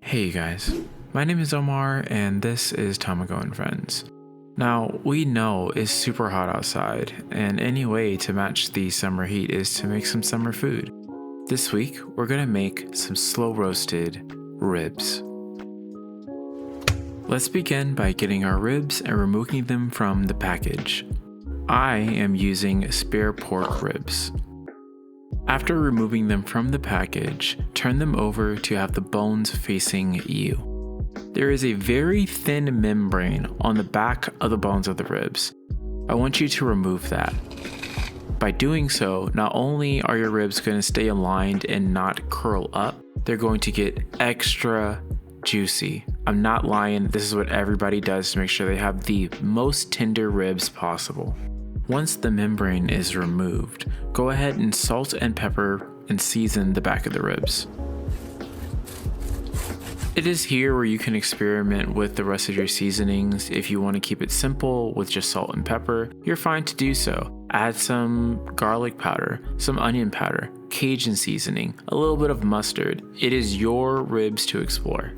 Hey guys, my name is Omar and this is Tamago and Friends. Now, we know it's super hot outside, and any way to match the summer heat is to make some summer food. This week, we're gonna make some slow roasted ribs. Let's begin by getting our ribs and removing them from the package. I am using spare pork ribs. After removing them from the package, turn them over to have the bones facing you. There is a very thin membrane on the back of the bones of the ribs. I want you to remove that. By doing so, not only are your ribs going to stay aligned and not curl up, they're going to get extra juicy. I'm not lying, this is what everybody does to make sure they have the most tender ribs possible. Once the membrane is removed, go ahead and salt and pepper and season the back of the ribs. It is here where you can experiment with the rest of your seasonings. If you want to keep it simple with just salt and pepper, you're fine to do so. Add some garlic powder, some onion powder, Cajun seasoning, a little bit of mustard. It is your ribs to explore.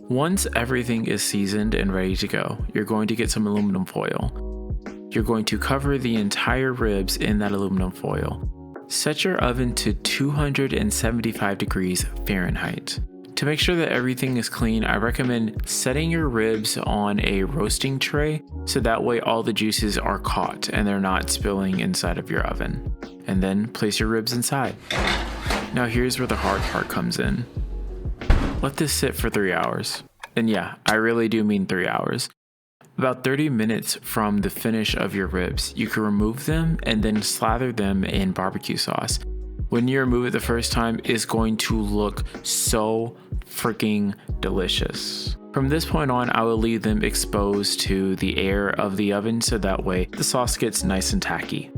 Once everything is seasoned and ready to go, you're going to get some aluminum foil. You're going to cover the entire ribs in that aluminum foil. Set your oven to 275 degrees Fahrenheit. To make sure that everything is clean, I recommend setting your ribs on a roasting tray so that way all the juices are caught and they're not spilling inside of your oven. And then place your ribs inside. Now here's where the hard part comes in. Let this sit for 3 hours. And yeah, I really do mean 3 hours. About 30 minutes from the finish of your ribs, you can remove them and then slather them in barbecue sauce. When you remove it the first time, it's going to look so freaking delicious. From this point on, I will leave them exposed to the air of the oven so that way the sauce gets nice and tacky.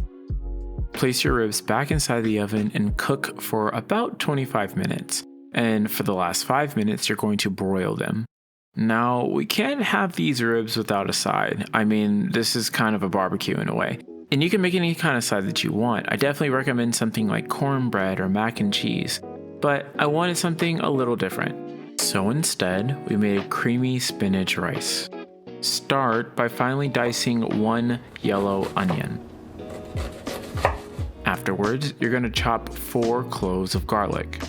Place your ribs back inside the oven and cook for about 25 minutes. And for the last 5 minutes, you're going to broil them. Now, we can't have these ribs without a side. I mean, this is kind of a barbecue in a way. And you can make any kind of side that you want. I definitely recommend something like cornbread or mac and cheese, but I wanted something a little different. So instead, we made a creamy spinach rice. Start by finely dicing 1 yellow onion. Afterwards, you're going to chop 4 cloves of garlic.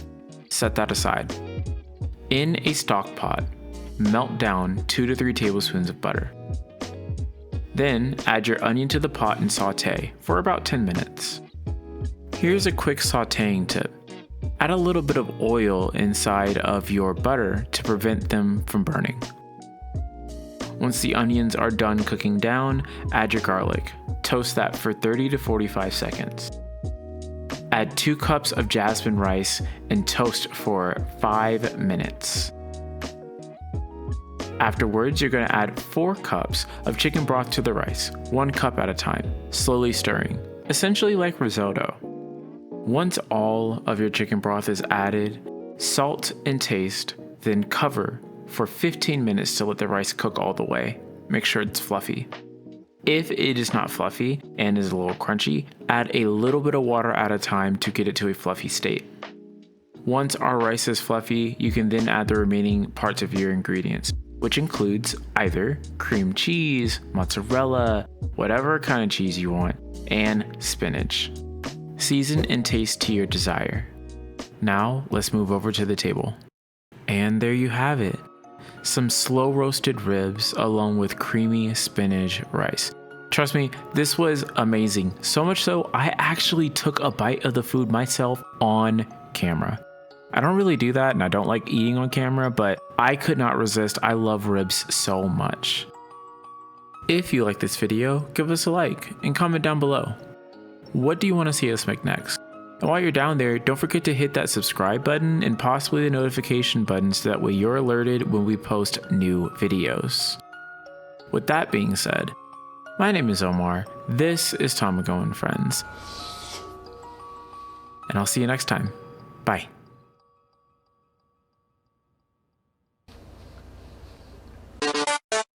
Set that aside. In a stock pot, melt down 2 to 3 tablespoons of butter. Then add your onion to the pot and saute for about 10 minutes. Here's a quick sauteing tip. Add a little bit of oil inside of your butter to prevent them from burning. Once the onions are done cooking down, add your garlic. Toast that for 30 to 45 seconds. Add 2 cups of jasmine rice and toast for 5 minutes. Afterwards, you're going to add 4 cups of chicken broth to the rice, 1 cup at a time, slowly stirring, essentially like risotto. Once all of your chicken broth is added, salt and taste, then cover for 15 minutes to let the rice cook all the way. Make sure it's fluffy. If it is not fluffy and is a little crunchy, add a little bit of water at a time to get it to a fluffy state. Once our rice is fluffy, you can then add the remaining parts of your ingredients, which includes either cream cheese, mozzarella, whatever kind of cheese you want, and spinach. Season and taste to your desire. Now, let's move over to the table. And there you have it. Some slow roasted ribs along with creamy spinach rice. Trust me, this was amazing. So much so, I actually took a bite of the food myself on camera. I don't really do that and I don't like eating on camera, but I could not resist. I love ribs so much. If you like this video, give us a like and comment down below. What do you want to see us make next? And while you're down there, don't forget to hit that subscribe button and possibly the notification button so that way you're alerted when we post new videos. With that being said, my name is Omar, this is Tamago and Friends, and I'll see you next time. Bye.